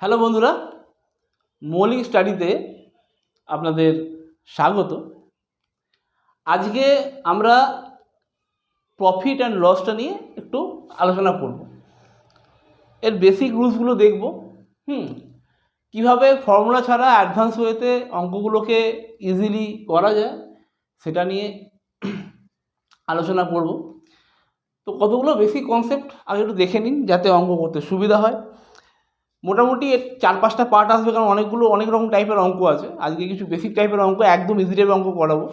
Hello বন্ধুরা, মৌলিক স্টাডিতে আপনাদের স্বাগত। আজকে আমরা প্রফিট অ্যান্ড লসটা নিয়ে একটু আলোচনা করব। এর বেসিক রুলসগুলো দেখব। কীভাবে ফর্মুলা ছাড়া অ্যাডভান্স ওয়েতে অঙ্কগুলোকে ইজিলি করা যায় সেটা নিয়ে আলোচনা করব। তো কতগুলো বেসিক কনসেপ্ট আগে একটু দেখে নিন যাতে অঙ্ক করতে সুবিধা হয়। মোটামুটি 4-5টা পার্ট আসবে, কারণ অনেক রকম টাইপের অঙ্ক আছে। আজকে কিছু বেসিক টাইপের অঙ্ক, একদম ইজি টাইপের অঙ্ক করাবো,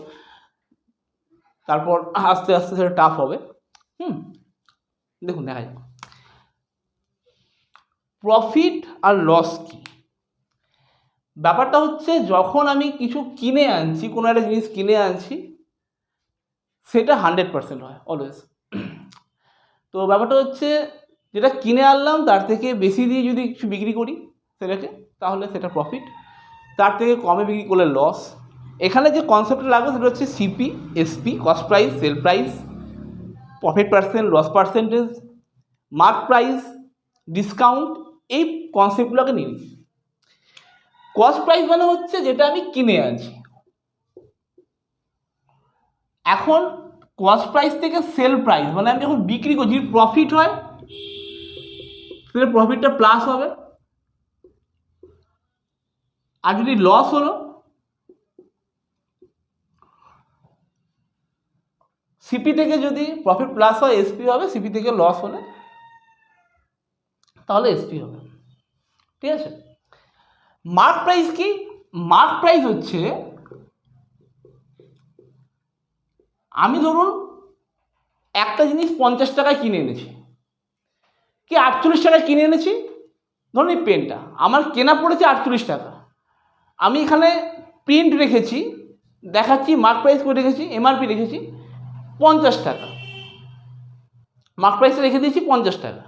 তারপর আস্তে আস্তে সেটা টাফ হবে। দেখুন, দেখা যাক প্রফিট আর লস কি। ব্যাপারটা হচ্ছে, যখন আমি কিছু কিনে আনছি, কোনো একটা জিনিস কিনে আনছি, সেটা 100% হয় অলওয়েজ। তো ব্যাপারটা হচ্ছে, যেটা কিনে আনলাম তার থেকে বেশি দিয়ে যদি কিছু বিক্রি করি সেটাকে, তাহলে সেটা প্রফিট। তার থেকে কমে বিক্রি করলে লস। এখানে যে কনসেপ্টটা লাগবে সেটা হচ্ছে CP, SP, cost price, sell price, profit percent, loss percentage, mark price, discount, এই কনসেপ্টগুলোকে নিন। কস্ট প্রাইস মানে হচ্ছে যেটা আমি কিনে আনছি। এখন কস্ট প্রাইস থেকে সেল প্রাইস মানে আমি যখন বিক্রি করছি, প্রফিট হয়, সেটা প্রফিটটা প্লাস হবে। আর যদি লস হলো, সিপি থেকে যদি প্রফিট প্লাস হয় এসপি হবে, সিপি থেকে লস হলে তাহলে এসপি হবে। ঠিক আছে। মার্ক প্রাইস কি? মার্ক প্রাইস হচ্ছে, আমি ধরুন একটা জিনিস 50 টাকায় কিনে এনেছি, কি 48 টাকায় কিনে এনেছি। ধরুন এই পেনটা আমার কেনা পড়েছে 48 টাকা, আমি এখানে প্রিন্ট রেখেছি, দেখাচ্ছি মার্ক প্রাইস করে রেখেছি, এমআরপি রেখেছি 50 টাকা, মার্ক প্রাইসে রেখে দিয়েছি 50 টাকা।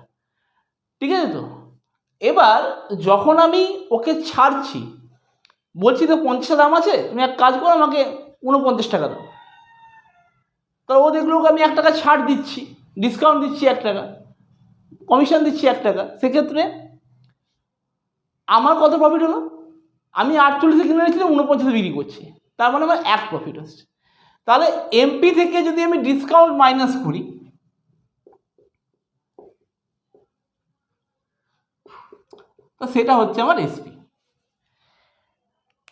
ঠিক আছে। তো এবার যখন আমি ওকে ছাড়ছি, বলছি তো 50 দাম আছে, তুমি এক কাজ করো আমাকে 49 টাকা দাও, তাহলে ও দেখলো আমি 1 টাকা ছাড় দিচ্ছি, ডিসকাউন্ট দিচ্ছি 1 টাকা, কমিশন দিচ্ছি 1 টাকা। সেক্ষেত্রে আমার কত প্রফিট হলো? আমি 48 কিনে নিয়েছিলাম, 49 বিক্রি করছি, তার মানে আমার 1 প্রফিট হচ্ছে। তাহলে এমপি থেকে যদি আমি ডিসকাউন্ট মাইনাস করি, তো সেটা হচ্ছে আমার এসপি।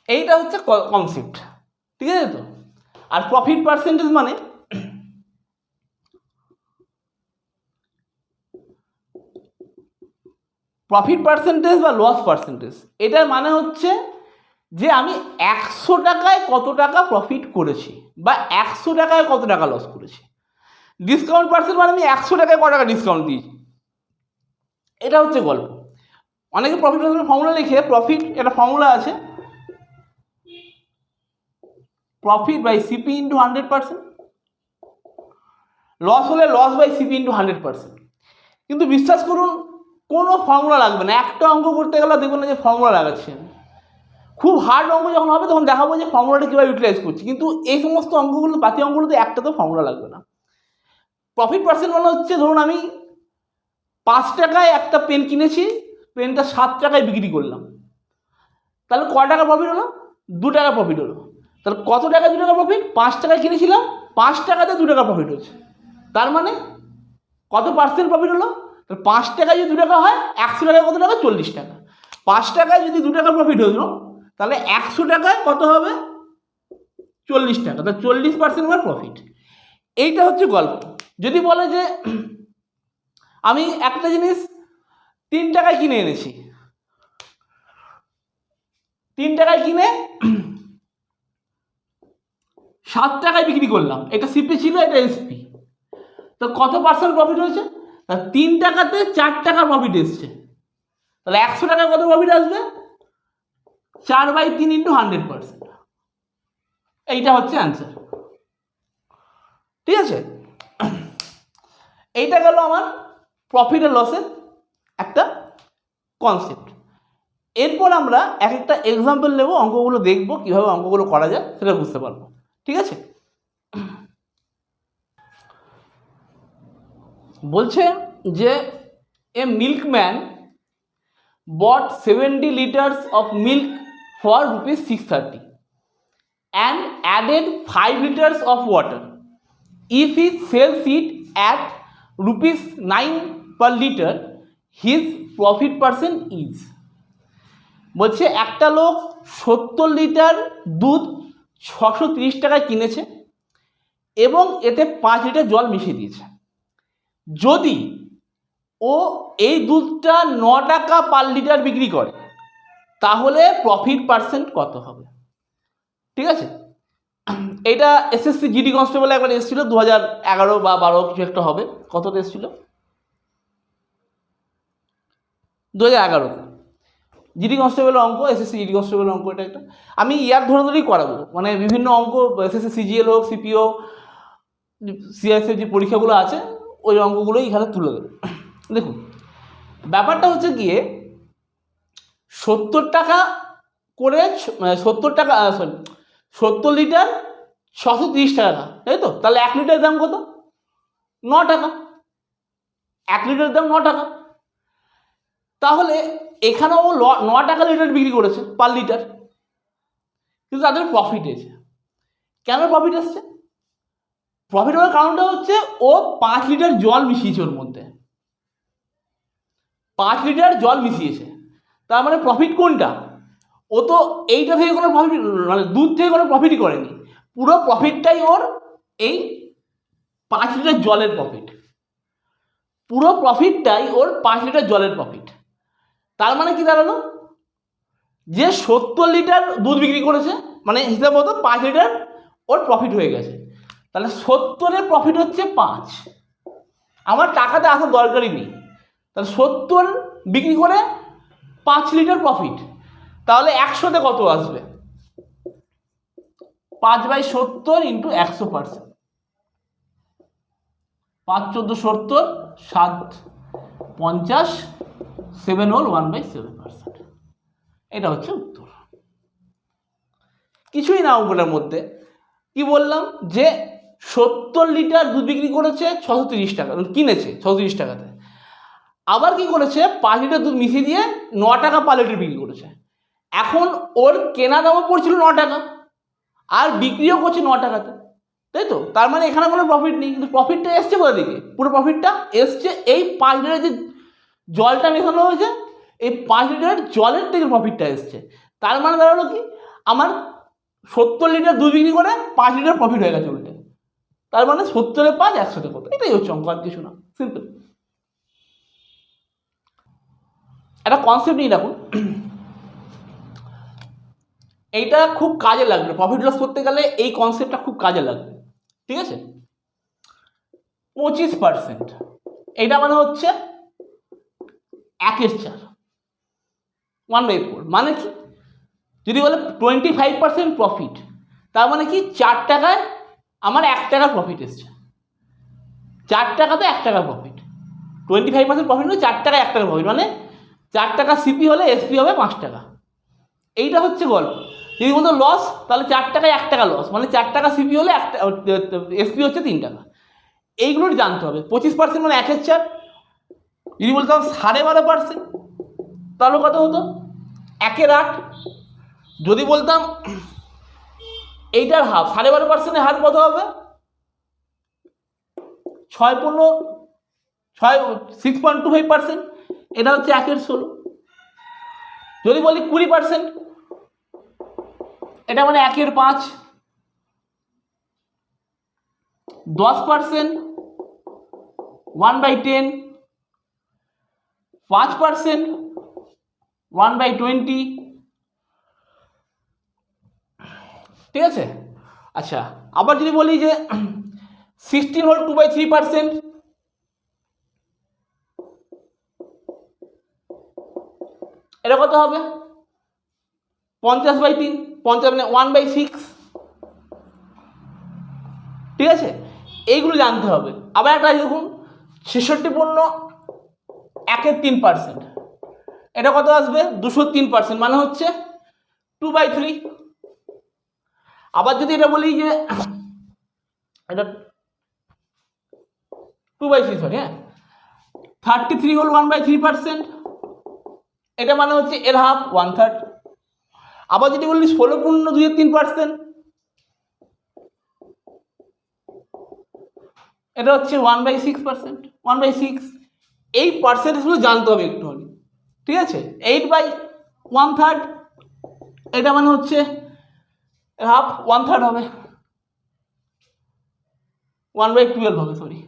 এইটা হচ্ছে কনসেপ্ট। ঠিক আছে। তো আর প্রফিট পার্সেন্টেজ মানে, প্রফিট পার্সেন্টেজ বা লস পার্সেন্টেজ, এটার মানে হচ্ছে যে আমি 100 টাকায় কত টাকা প্রফিট করেছি বা 100 টাকায় কত টাকা লস করেছি। ডিসকাউন্ট পার্সেন্ট মানে আমি 100 টাকায় কত টাকা ডিসকাউন্ট দিয়েছি। এটা হচ্ছে গল্প। অনেকে প্রফিট পার্সেন্টের ফর্মুলা লিখে, প্রফিট একটা ফর্মুলা আছে, profit by CP into 100%, loss হলে লস বাই সিপি ইন্টু 100%। কিন্তু বিশ্বাস করুন, কোনো ফর্মুলা লাগবে না। একটা অঙ্ক করতে গেলে দেখবেন না যে ফর্মুলা লাগাচ্ছেন। খুব হার্ড অঙ্ক যখন হবে তখন দেখাবো যে ফর্মুলাটা কীভাবে ইউটিলাইজ করছি, কিন্তু এই সমস্ত অঙ্কগুলো, বাকি অঙ্কগুলোতে একটা তো ফর্মুলা লাগবে না। প্রফিট পার্সেন্ট মানে হচ্ছে, ধরুন আমি 5 টাকায় একটা পেন কিনেছি, পেনটা 7 টাকায় বিক্রি করলাম, তাহলে কয় টাকা প্রফিট হলো? 2 টাকা প্রফিট হলো। তাহলে কত টাকা 2 টাকা প্রফিট? 5 টাকায় কিনেছিলাম, 5 টাকাতে 2 টাকা প্রফিট হচ্ছে। তার মানে কত পার্সেন্ট প্রফিট হলো? তাহলে 5 টাকায় যদি 2 টাকা হয়, 100 টাকায় কত টাকা? 40 টাকা। 5 টাকায় যদি 2 টাকা প্রফিট হলো, তাহলে 100 টাকায় কত হবে? 40 টাকা। তাহলে 40% আমার প্রফিট। এইটা হচ্ছে গল্প। যদি বলে যে আমি একটা জিনিস 3 টাকায় কিনে এনেছি, 3 টাকায় কিনে 7 টাকায় বিক্রি করলাম, এটা সিপি ছিল, এটা এসপি, তো কত পার্সেন্ট প্রফিট হয়েছে? 3 টাকাতে 4 টাকা প্রফিট এসছে। তাহলে 100 টাকায় কত প্রফিট আসবে? 4/3 ইন্টু 100%। এইটা হচ্ছে অ্যান্সার। ঠিক আছে। এইটা গেল আমার প্রফিট আর লসের একটা কনসেপ্ট। এরপর আমরা এক একটা এক্সাম্পল নেব, অঙ্কগুলো দেখব, কীভাবে অঙ্কগুলো করা যায় সেটা বুঝতে পারবো। ঠিক আছে। বলছে যে এ milkman bought 70 liters of milk for rupees 630 and added 5 liters of water. If he sells it at rupees 9 per liter, his profit percent is. বলছে একটা লোক 70 লিটার দুধ 630 টাকায় কিনেছে এবং এতে 5 লিটার জল মিশিয়ে দিয়েছে। যদি ও এই দুধটা 9 টাকা পার লিটার বিক্রি করে তাহলে প্রফিট পার্সেন্ট কত হবে? ঠিক আছে, এটা এসএসসি জিডি কনস্টেবল একবার এসেছিল 2011 বা 12 কিছু একটা হবে। কতটা এসেছিল? 2011 জিডি কনস্টেবল অঙ্ক, এসএসসি জিডি কনস্টেবল অঙ্ক। এটা একটা আমি ইয়ার ধরে ধরেই করাবো, মানে বিভিন্ন অঙ্ক এসএসসি সিজিএল হোক, সিপিও, সিআইএসএফ যে পরীক্ষাগুলো আছে ওই অঙ্কগুলোই এখানে তুলে দেবে। দেখুন ব্যাপারটা হচ্ছে গিয়ে 70 টাকা করে 70 লিটার 630 টাকা, তাই তো? তাহলে 1 লিটার দাম কত? 9 টাকা। 1 লিটার দাম 9 টাকা। তাহলে এখানেও 9 টাকা লিটার বিক্রি করেছে পার লিটার, কিন্তু তাদের প্রফিট এসেছে। কেন প্রফিট এসছে? প্রফিট হওয়ার কারণটা হচ্ছে ও 5 লিটার জল মিশিয়েছে ওর মধ্যে, 5 লিটার জল মিশিয়েছে। তার মানে প্রফিট কোনটা? ও তো এইটা থেকে কোনো প্রফিট, মানে দুধ থেকে কোনো প্রফিটই করেনি, পুরো প্রফিটটাই ওর এই 5 লিটার জলের প্রফিট। পুরো প্রফিটটাই ওর 5 লিটার জলের প্রফিট। তার মানে কি দাঁড়ালো? যে 70 লিটার দুধ বিক্রি করেছে, মানে হিসাব মতো 5 লিটার ওর প্রফিট হয়ে গেছে। তাহলে 70-এর প্রফিট হচ্ছে 5। আমার টাকাতে আসার দরকারই নেই। তাহলে 70 বিক্রি করে 5 লিটার প্রফিট, তাহলে 100-তে কত আসবে? 5/70 ইন্টু 100%। 5 14 70, 7 50, 7 হল 1/7%। এটা হচ্ছে উত্তর। কিছুই না অঙ্কটার মধ্যে। কি বললাম? যে 70 লিটার দুধ বিক্রি করেছে 630 টাকা, কিনেছে 630 টাকাতে। আবার কি করেছে? 5 লিটার দুধ মিশিয়ে দিয়ে 9 টাকা পার লিটার বিক্রি করেছে। এখন ওর কেনা দামও পড়ছিল 9 টাকা আর বিক্রিও করছে 9 টাকাতে, তাই তো? তার মানে এখানে কোনো প্রফিট নেই, কিন্তু প্রফিটটা এসছে কোথা থেকে? পুরো প্রফিটটা এসছে এই 5 লিটার যে জলটা মেশানো হয়েছে, এই 5 লিটার জলের থেকে প্রফিটটা এসছে। তার মানে দাঁড়ালো কি? আমার 70 লিটার দুধ বিক্রি করে 5 লিটার প্রফিট হয়ে গেছে উল্টে। তার মানে 70-এ 5, 100-তে কত? এটাই হচ্ছে অঙ্ক, আর কিছু না, সিম্পল। একটা কনসেপ্ট নিয়ে রাখুন, এইটা খুব কাজে লাগবে। প্রফিট লস করতে গেলে এই কনসেপ্টটা খুব কাজে লাগবে, ঠিক আছে? 25%, এটা মানে হচ্ছে 1/4, 1/4। মানে কি? যদি বলে 25% প্রফিট, তার মানে কি 4 টাকায় আমার 1 টাকা প্রফিট এসছে। 4 টাকাতে 1 টাকা প্রফিট। 25% প্রফিট হলে 4 টাকায় 1 টাকা প্রফিট, মানে 4 টাকা সিপি হলে এসপি হবে 5 টাকা। এইটা হচ্ছে গল্প। যদি বলতো লস, তাহলে 4 টাকায় 1 টাকা লস, মানে 4 টাকা সিপি হলে এসপি হচ্ছে 3 টাকা। এইগুলোই জানতে হবে। 25% মানে 1/4। যদি বলতাম 12.5%, তাহলে কত হতো? 1/8। যদি বলতাম এইটার হাফ, 12.5%-এর হাফ কত হবে? 6.25%। এটা হচ্ছে 1/16। যদি বলি 20%, এটা মানে 1/5। 10% 1/10, 5% 1/20। ঠিক আছে? আচ্ছা, আবার যদি বলি যে 16 হল 2/3%, এটা কত হবে? 50/3, 50 মানে 1/6। ঠিক আছে? এইগুলো জানতে হবে। আবার একটা দেখুন, 66.1/3%, এটা কত আসবে? 203%, মানে হচ্ছে 2/3। আবার যদি এটা বলি যে এটা 2/3, সরি, হ্যাঁ, 33 হল 1/3%, এটা মানে হচ্ছে এর হাফ 1/3। আবার যদি বলি 16.2-3%, এটা হচ্ছে 1/6%, 1/6। এই পার্সেন্টেজগুলো জানতে হবে একটু হলে, ঠিক আছে। 8/1/3, এটা মানে হচ্ছে হাফ 1/3 হবে, 1/12 হবে, সরি।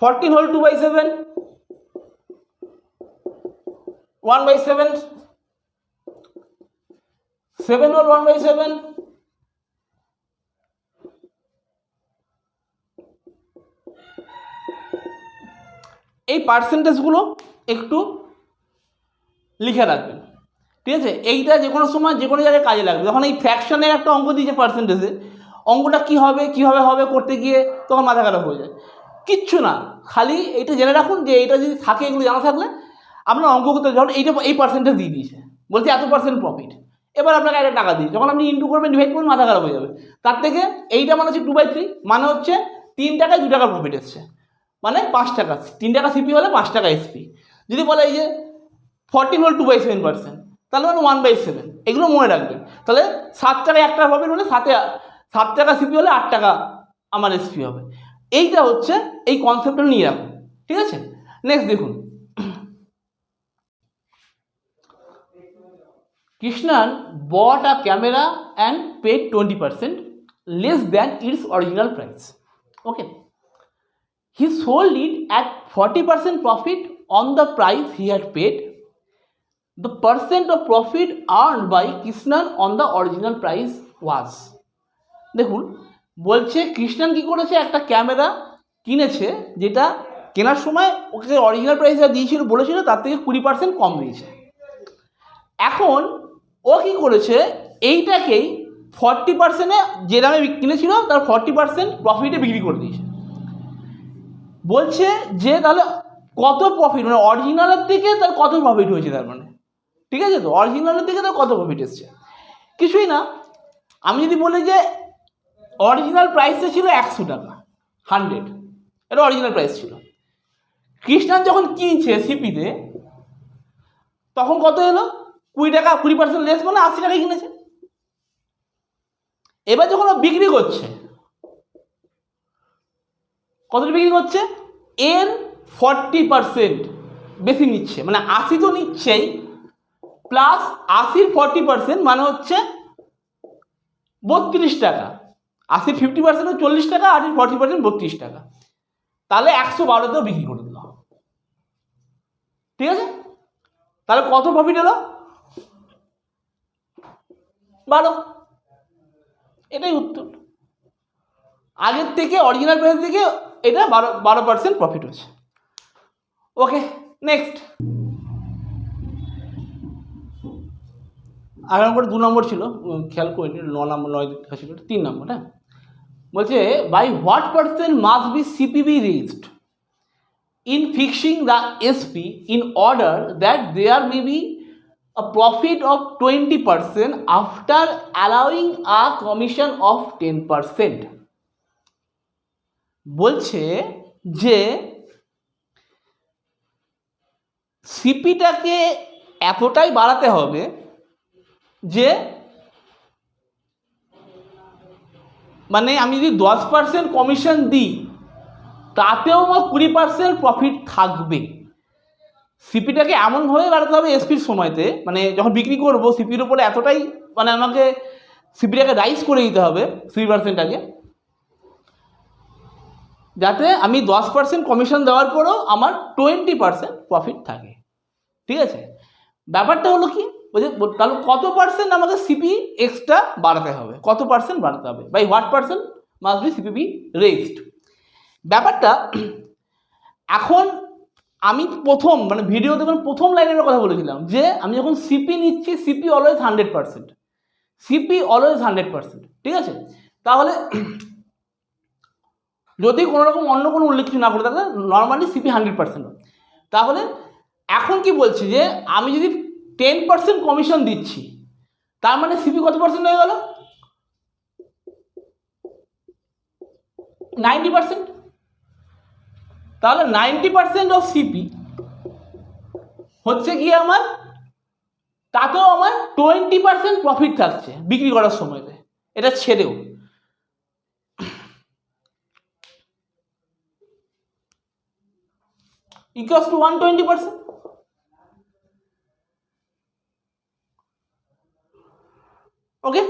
14 হোল 2/7, 1/7, 7 হোল 1/7, এই পার্সেন্টেজগুলো একটু লিখে রাখবেন, ঠিক আছে। এইটা যে কোনো সময় যে কোনো জায়গায় কাজে লাগবে। যখন এই ফ্র্যাকশনের একটা অঙ্ক দিয়েছে পার্সেন্টেজে, অঙ্কটা কীভাবে হবে করতে গিয়ে তখন মাথা খারাপ হয়ে যায়। কিচ্ছু না, খালি এইটা জেনে রাখুন যে এইটা যদি থাকে, এগুলো জানা থাকলে আপনার অঙ্ক করতে, যখন এই পার্সেন্টেজ দিয়ে দিয়েছে, বলছে এত % প্রফিট, এবার আপনাকে একটা টাকা দিই, যখন আপনি ইন্টু করবেন, ডিভাইড করবেন, মাথা খারাপ হয়ে যাবে। তার থেকে এইটা মানে হচ্ছে 2/3, মানে হচ্ছে 3 টাকায় 2 টাকা প্রফিট এসছে, মানে 5 টাকা। 3 টাকা সিপি হলে 5 টাকা এসপি। যদি বলে এই যে 14 হোল 2/7%, তাহলে মানে 1/7, এগুলো মনে রাখবেন। তাহলে 7 টাকায় 1 টাকা প্রফিট হলে 7 টাকা সিপি হলে 8 টাকা আমার এসপি হবে। এইটা হচ্ছে এই কনসেপ্টটা নিয়ে রাখুন, ঠিক আছে। নেক্সট দেখুন, Krishnan bought a camera and paid 20% less than its original price. Okay. He sold it at 40% profit on the price he had paid. The percent of profit earned by Krishnan on the original price was, দেখুন বলছে কৃষ্ণান কি করেছে, একটা camera কিনেছে, যেটা কেনার সময় ওকে original price যা দিয়েছিল বলেছিল তার থেকে 20% কম দিয়েছে। এখন ও কি করেছে, এইটাকেই 40%-এ যে দামে কিনেছিল তার 40% প্রফিটে বিক্রি করে দিয়েছে। বলছে যে তাহলে কত প্রফিট, মানে অরিজিনালের থেকে তার কত প্রফিট হয়েছে, তার মানে ঠিক আছে। তো অরিজিনালের থেকে তার কত প্রফিট এসছে, কিছুই না। আমি যদি বলি যে অরিজিনাল প্রাইসটা ছিল 100 টাকা, 100, এটা অরিজিনাল প্রাইস ছিল। কৃষ্ণান যখন কিনছে সিপিতে, তখন কত এলো, 20 টাকা, 20% লেস, মানে 80 টাকায় কিনেছে। এবার যখন ও বিক্রি করছে, কত বিক্রি করছে, এর 40% বেশি নিচ্ছে, মানে 80 তো নিচ্ছেই, প্লাস 80-র 40% মানে হচ্ছে 32 টাকা। 80 50% 40 টাকা, আর 40% 32 টাকা, তাহলে 112-তেও বিক্রি করে দিল, ঠিক আছে। তাহলে কত প্রফিট এলো, 12। এটাই উত্তর। আগের থেকে অরিজিনাল প্রাইস থেকে এটা 12% প্রফিট হচ্ছে। ওকে, নেক্সট। আগে নম্বর 2 নম্বর ছিল, খেয়াল করিনি, 9 নম্বর 9 ছিল, 3 নম্বর। হ্যাঁ, বলছে by what percent must be CP be raised in fixing the SP in order that there may be a profit of 20% after allowing a commission of 10%. বলছে যে সিপিটাকে এতটাই বাড়াতে হবে যে, মানে আমি যদি 10% কমিশন দিই তাতেও আমার 20% প্রফিট থাকবে। সিপিটাকে এমনভাবে বাড়াতে হবে এসপির সময়তে, মানে যখন বিক্রি করবো সিপির উপরে এতটাই, মানে আমাকে সিপিটাকে রাইজ করে দিতে হবে 3%টাকে, যাতে আমি 10% কমিশন দেওয়ার পরেও আমার 20% প্রফিট থাকে, ঠিক আছে। ব্যাপারটা হলো কি, তাহলে কত পার্সেন্ট আমাকে সিপি এক্সট্রা বাড়াতে হবে, কত পার্সেন্ট বাড়াতে হবে, by what percent must be CP be raised. ব্যাপারটা এখন আমি প্রথম, মানে ভিডিওতে প্রথম লাইনের কথা বলেছিলাম যে আমি যখন সিপি নিচ্ছি, সিপি অলওয়েজ 100%, সিপি অলওয়েজ 100%, ঠিক আছে। তাহলে যদি কোনো রকম অন্য কোনো উল্লেখ কিছু না করে থাকে, নর্মালি সিপি 100%। তাহলে এখন কি বলছি যে আমি যদি 10% কমিশন দিচ্ছি, তার মানে সিপি কত পার্সেন্ট হয়ে গেল, 90%। তাহলে 90% অফ সিপি হচ্ছে কি আমার, তাতেও আমার 20% প্রফিট থাকছে বিক্রি করার সময়তে, এটা ছেড়েও। Equals to 120%। ওকে,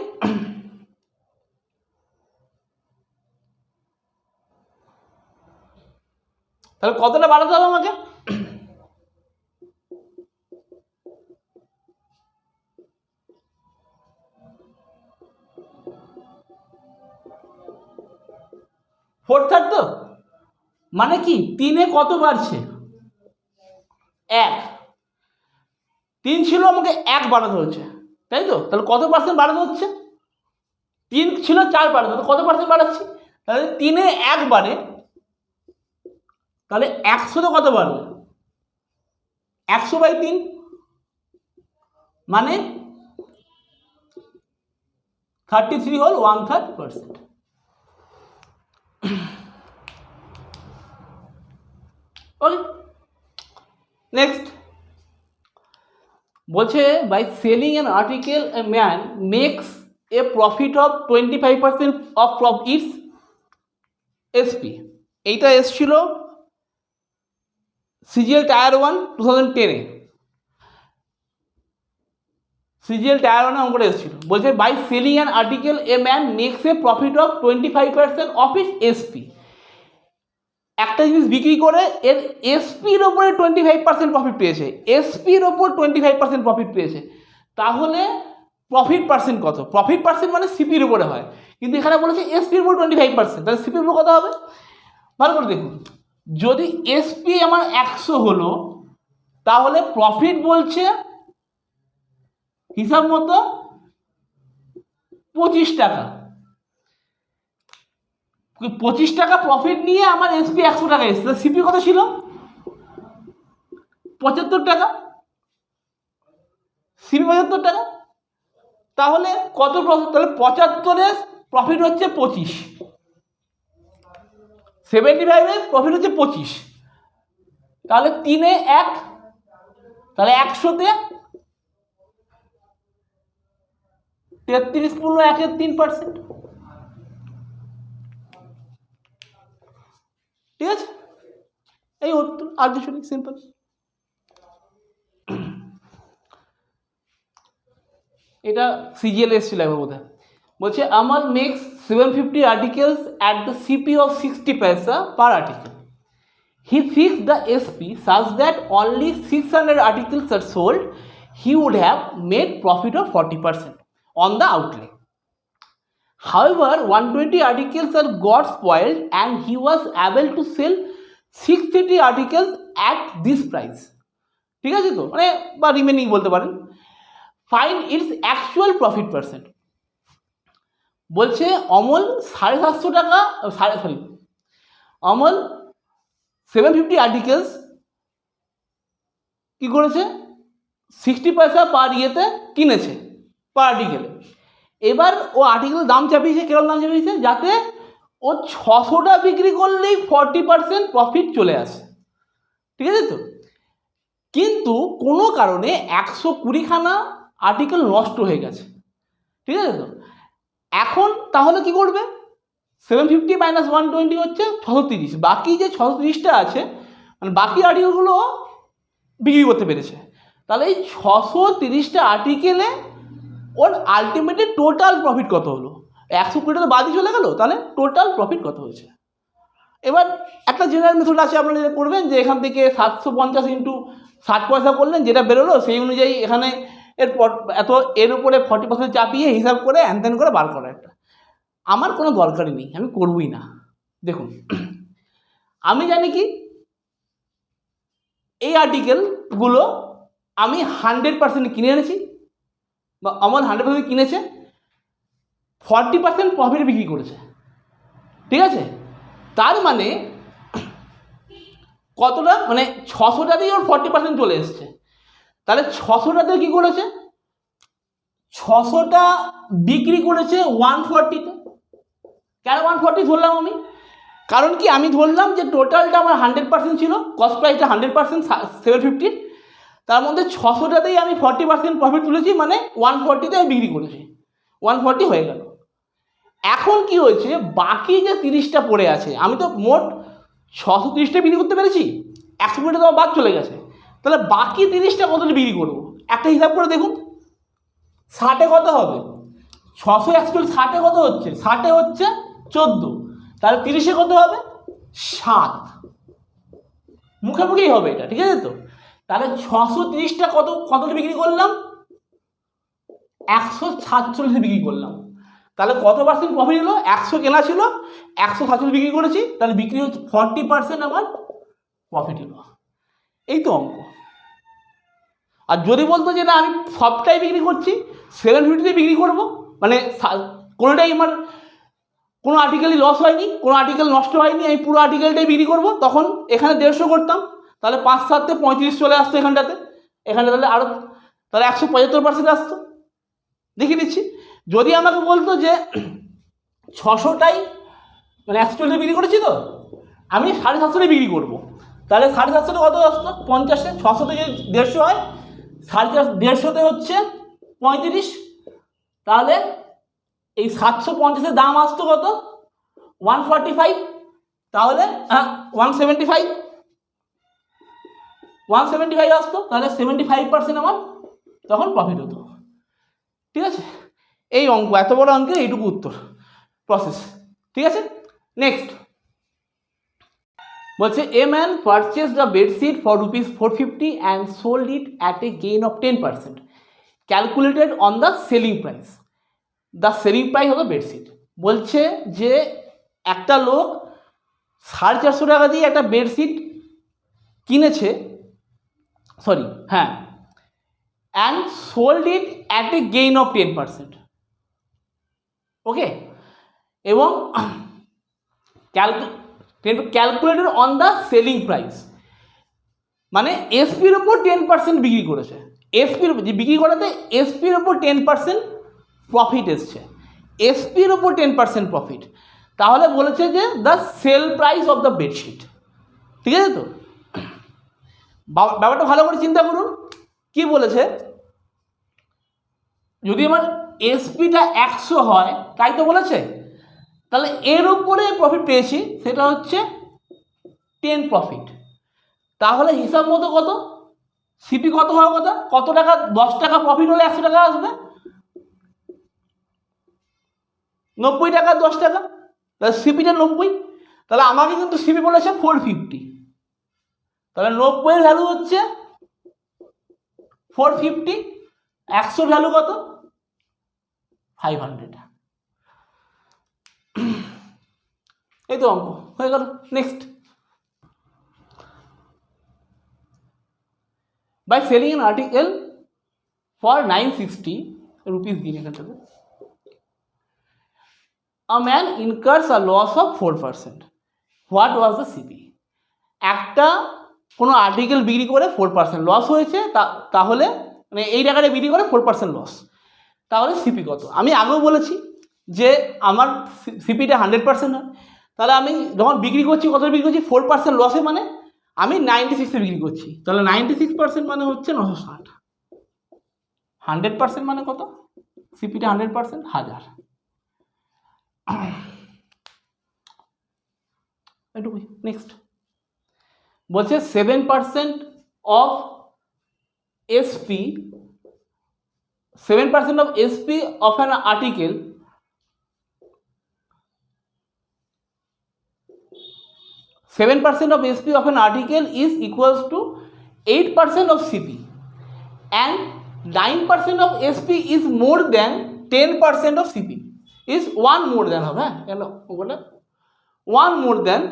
তাহলে কতটা বাড়াতে হবে আমাকে? ফোর থার্ড তো মানে কি, 3-এ কত বাড়ছে? 1। 3 ছিল, আমাকে 1 বাড়াতে হচ্ছে, তাই তো? তাহলে কত পার্সেন্ট বাড়াতে হচ্ছে? 3 ছিল 4 বাড়াতে, তাহলে কত পার্সেন্ট বাড়াচ্ছি? তাহলে 3-এ 1 বাড়ে, তাহলে 100-তে কত বাড়বে? 100/3 মানে 33 হল 1/3%। ওকে, নেক্সট বলছে by selling an article a man makes a profit of 25% of its SP. এইটা এসছিল সিজিএল টায়ার 1 2010-এ, সিজিএল টায়ার 1-এ অঙ্কটা এসেছিল। বলছে by selling an article a man makes a profit of 25% of its SP. একটা জিনিস বিক্রি করে এর এসপির ওপরে 25% প্রফিট পেয়েছে, এসপির ওপর 25% প্রফিট পেয়েছে, তাহলে প্রফিট পার্সেন্ট কত? প্রফিট পার্সেন্ট মানে সিপির উপরে হয়, কিন্তু এখানে বলেছে এসপির উপর 25%, তাহলে সিপির উপর কত হবে? ভালো করে দেখুন, যদি এসপি আমার 100 হলো, তাহলে প্রফিট বলছে হিসাব মতো 25 টাকা। 25 টাকা প্রফিট নিয়ে আমার এসপি 100 টাকা এসছে, সিপি কত ছিল? 75 টাকা। সিপি 75 টাকা, তাহলে কত প্রফিট? তাহলে 75-এ প্রফিট হচ্ছে 25, 75-এ প্রফিট হচ্ছে 25, তাহলে 3-এ 1, তাহলে 100-তে 33 পূর্ণ 1-এর 3%। ঠিক আছে, এই উত্তর, আর কিছু নেই, সিম্পল। এটা সিজিএল এসেছিল একবার বোধহয়। বলছে Amal makes 750 articles at the CP of 60 paisa per article. He fixed the SP such that only 600 articles are sold. He would have made profit of 40% on the outlay. However, 120 articles are got spoiled and he was able to sell 630 articles at this price. ঠিক আছে তো, মানে বা remaining বলতে পারেন। Find it's actual profit percent. বলছে অমল 750 টাকা, Amal 750 articles কি করেছে, 60 পয়সা পার ইয়েতে কিনেছে, পার আর্টিকেলে। এবার ও আর্টিকেলের দাম চাপিয়েছে, কিরকম দাম চাপিয়েছে, যাতে ও 600টা বিক্রি করলেই 40% প্রফিট চলে আসে। ঠিক আছে তো, কিন্তু কোনো কারণে 120খানা আর্টিকেল নষ্ট হয়ে গেছে। ঠিক আছে তো, এখন তাহলে কি করবে? 750 - 120 হচ্ছে 630, বাকি যে 630টা আছে, মানে বাকি আর্টিকেলগুলো বিক্রি করতে পেরেছে। তাহলে এই 630টা আর্টিকেলে ওর আলটিমেটলি টোটাল প্রফিট কত হলো? 120টা তো বাদই চলে গেল, তাহলে টোটাল প্রফিট কত হয়েছে? এবার একটা জেনারেল মেথড আছে, আপনারা যেটা করবেন যে এখান থেকে 750 ইন্টু 60 পয়সা করলেন, যেটা বেরোলো সেই অনুযায়ী এখানে এরপর এর উপরে 40% চাপিয়ে হিসাব করে হ্যান করে বার করা। একটা আমার কোনো দরকারই নেই, আমি করবই না। দেখুন, আমি জানি কি এই আর্টিকেলগুলো আমি 100% কিনে এনেছি, বা আমার 100% কিনেছে, 40% প্রফিট বিক্রি করেছে। ঠিক আছে, তার মানে কতটা, মানে 600টাতেই ওর 40% চলে এসছে। তাহলে 600টাতে কি করেছে, 600টা বিক্রি করেছে 140-তে। কেন 140 ধরলাম আমি? কারণ কি আমি ধরলাম যে টোটালটা আমার 100% ছিল, কস্ট প্রাইসটা 100% 750, তার মধ্যে 600টাতেই আমি 40% প্রফিট তুলেছি, মানে 140তে আমি বিক্রি করেছি, 140 হয়ে গেল। এখন কি হয়েছে, বাকি যে 30টা পড়ে আছে, আমি তো মোট 630টা বিক্রি করতে পেরেছি, 120টা তো আমার বাদ চলে গেছে, তাহলে বাকি 30টা কত বিক্রি করবো? একটা হিসাব করে দেখুন, 60-এ কত হবে? 600 অ্যাকচুয়ালি 60-এ কত হচ্ছে? 60-এ হচ্ছে 14, তাহলে 30-এ কত হবে? 7। মুখেই হবে এটা, ঠিক আছে তো? তাহলে 630টা কত বিক্রি করলাম? 147 বিক্রি করলাম। তাহলে কত পার্সেন্ট প্রফিট হলো? 100 কেনা ছিল, 147 বিক্রি করেছি, তাহলে বিক্রি হচ্ছে 40% আমার প্রফিট হলো। এই তো অঙ্ক। আর যদি বলতো যে না আমি সবটাই বিক্রি করছি, 750তে বিক্রি করবো, মানে কোনোটাই আমার কোনো আর্টিকেলই লস হয়নি, কোনো আর্টিকেল নষ্ট হয়নি, আমি পুরো আর্টিকেলটাই বিক্রি করবো, তখন এখানে 150 করতাম, তাহলে 5-7-এ 35 চলে আসতো এখানটাতে, তাহলে আরও, তাহলে 175% আসতো। দেখিয়ে দিচ্ছি, যদি আমাকে বলতো যে 600টাই মানে 140 বিক্রি করেছি, তো আমি 750 বিক্রি করবো, তাহলে 750 কত আসতো? 50-এ 600তে যদি 150 হয়, 150তে হচ্ছে 35, তাহলে এই 750-এর দাম আসতো কত? 145, তাহলে 175 আসতো, তাহলে 75% আমার তখন প্রফিট হতো। ঠিক আছে, এই অঙ্ক, এত বড় অঙ্কের এইটুকু উত্তর প্রসেস। ঠিক আছে, নেক্সট বলছে a man purchase the bedsheet for ₹450 and sold it at a gain of 10% calculated on the selling price. The selling price of the bedsheet. বলছে যে একটা লোক 450 টাকা দিয়ে একটা বেডশিট কিনেছে, and sold it at a gain of 10%। ওকে, এবং calculated on the selling price, মানে এসপির ওপর 10% বিক্রি করেছে, এসপির যে বিক্রি করাতে এসপির ওপর 10% প্রফিট এসছে, এসপির ওপর 10% প্রফিট, তাহলে বলেছে যে the sell price of the bedsheet. ঠিক আছে তো, ব্যাপারটা ভালো করে চিন্তা করুন, কি বলেছে, যদি আমার এসপিটা 100 হয়, তাই তো বলেছে, তাহলে এর উপরে প্রফিট পেয়েছি, সেটা হচ্ছে 10 প্রফিট, তাহলে হিসাব মতো কত সিপি কত হওয়ার কথা? কত টাকা? 10 টাকা প্রফিট হলে 100 টাকা আসবে, 90 টাকা 10 টাকা, তাহলে সিপিটা 90, তাহলে আমাকে কিন্তু সিপি বলেছে 450, তাহলে 90-এর ভ্যালু হচ্ছে 450, 100 ভ্যালু কত? 500। এই তো অঙ্ক হয়ে গেল। Next, by selling an article for 960 rupees দিন এখানটাতে, a man incurs a loss of 4%. What was the CP? একটা কোনো আর্টিকেল বিক্রি করে 4% লস হয়েছে, তাহলে মানে এই টাকাটা বিক্রি করে 4% লস, তাহলে সিপি কত? আমি আগেও বলেছি যে আমার সিপিটা 100% হয়, তাহলে আমি যখন বিক্রি করছি, কত বিক্রি করছি? 4% লসে, মানে আমি 96-এ বিক্রি করছি, তাহলে 96% মানে হচ্ছে 960, 100% মানে কত? সিপিটা 100%, 1000। এটুকুই। নেক্সট বলছে 7% of SP, 7% of SP of an article is equals to 8% of CP, and 9% of SP is more than 10% of CP, is 1 more than হবে, কেন ওটা 1 more than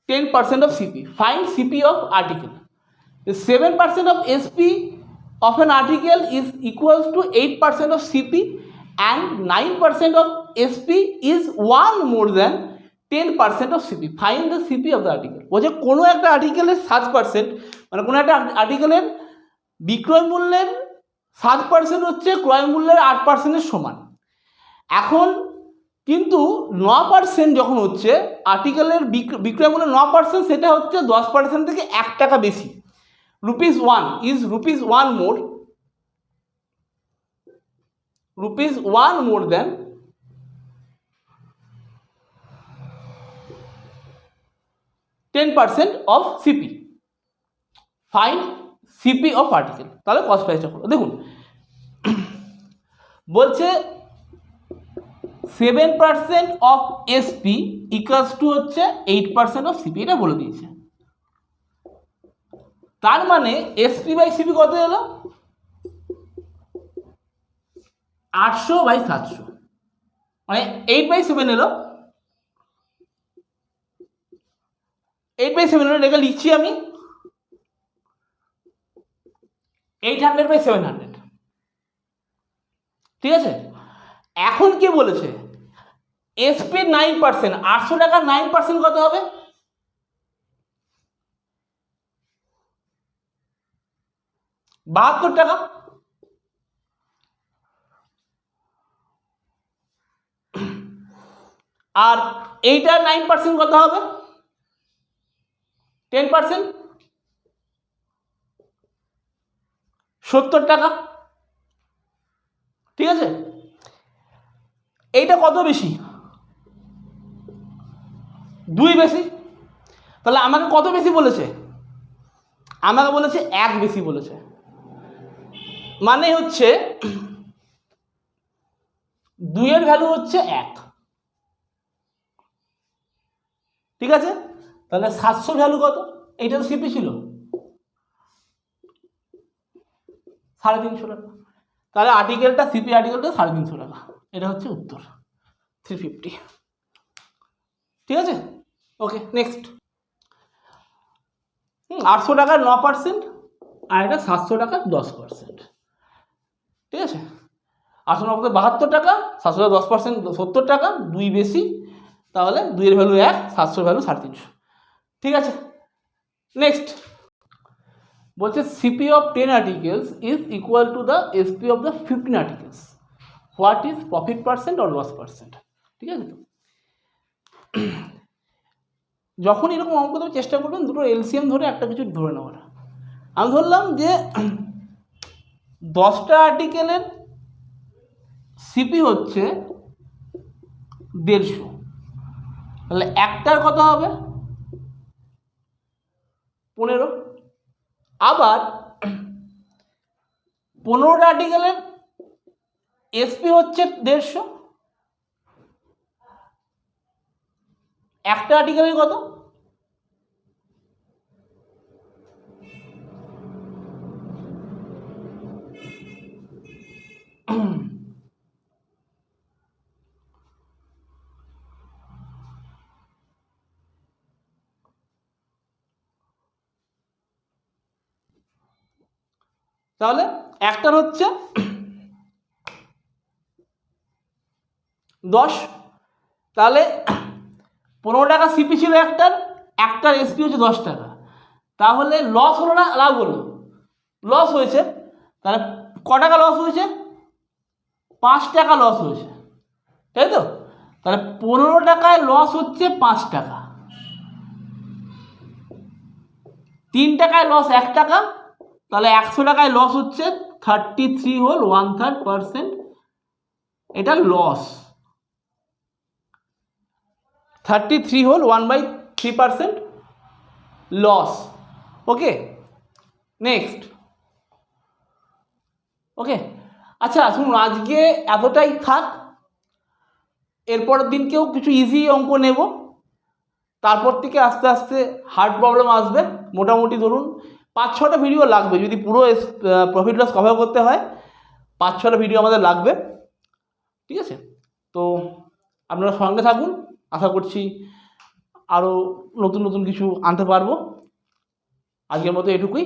10% of CP. Find CP of article. 7% of SP of an article is equals to 8% of CP, and 9% of SP is 1 more than 10% of CP. Find the CP of the article. বলছে কোনো একটা আর্টিকেলের 7%, মানে কোনো একটা আর্টিকেলের বিক্রয় মূল্যের 7% হচ্ছে ক্রয় মূল্যের 8%-এর সমান। এখন কিন্তু 9% যখন হচ্ছে আর্টিকেলের বিক্রয় মূল্য 9%, সেটা হচ্ছে 10% থেকে 1 টাকা বেশি। ₹1 is ₹1 more, ₹1 more than %10 of CP. Find CP of article. তাহলে কস্ট প্রাইসটা করো। দেখুন বলছে 7% of SP equals to হচ্ছে 8% of CP, এটা বলে দিয়েছে। তার মানে SP বাই CP কত এলো? 800/700, মানে 8/7 এলো। 8/7 এলো, এটা লিখছি আমি 800/700, ঠিক আছে। এখন কি বলেছে? SP 9%, 800 টাকার 9% কত হবে? 72 টাকা। আর এইটার 9% কত হবে? 10%, 70 টাকা, ঠিক আছে। এইটা কত বেশি? 2 বেশি। তাহলে আমাকে কত বেশি বলেছে? আমাকে বলেছে 1 বেশি বলেছে। মানে হচ্ছে 2 এর ভ্যালু হচ্ছে 1, ঠিক আছে। তাহলে 700 ভ্যালু কত? এইটা তো সিপি ছিল 350 টাকা। তাহলে আর্টিকেলটা সিপি আর্টিকেলটা 350 টাকা। এটা হচ্ছে উত্তর 350, ঠিক আছে। ওকে, নেক্সট। 800 টাকার 9% আর এটা 700 টাকার 10%, ঠিক আছে। 800 টাকা 72 টাকা, 700 টাকা 10% 70 টাকা, 2 বেশি। তাহলে 2 এর ভ্যালু 1, 700 ভ্যালু 350, ঠিক আছে। নেক্সট বলছে CP of 10 articles is equal to the SP of the 15 articles, what is profit percent or loss percent, ঠিক আছে। তো যখন এরকম অঙ্ক দেওয়ার চেষ্টা করবেন দুটো এলসিএম ধরে একটা কিছু ধরে নেওয়ার। আমি ধরলাম যে 10টা আর্টিকেলের সিপি হচ্ছে 150, তাহলে একটার কত হবে? 15। আবার 15টা আর্টিকেলের এসপি হচ্ছে 150, একটা আর্টিকেলের কত? তাহলে একটার হচ্ছে 10, তাহলে 15 টাকা সিপি ছিল একটার এসপি হচ্ছে 10 টাকা। তাহলে লস হলো না লাভ হলো? লস হয়েছে। তাহলে ক টাকা লস হয়েছে? 5 টাকা লস হয়েছে, তাই তো। তাহলে 15 টাকায় লস হচ্ছে 5 টাকা, 3 টাকায় লস 1 টাকা, তাহলে 100 টাকায় লস হচ্ছে 33 হোল 1/3%, এটা loss. 33 whole 1/3% loss. Okay, next. Okay, আচ্ছা শুনুন, আজকে এতটাই থাক। এরপরের দিনকেও কিছু ইজি অঙ্ক নেব, তারপর থেকে আস্তে আস্তে হার্ড প্রবলেম আসবে। মোটামুটি ধরুন 5-6টা ভিডিও লাগবে যদি পুরো প্রফিট লস কভার করতে হয়। 5-6টা ভিডিও আমাদের লাগবে, ঠিক আছে। তো আপনারা সঙ্গে থাকুন, আশা করছি আরও নতুন নতুন কিছু আনতে পারবো। আজকের মতো এটুকুই।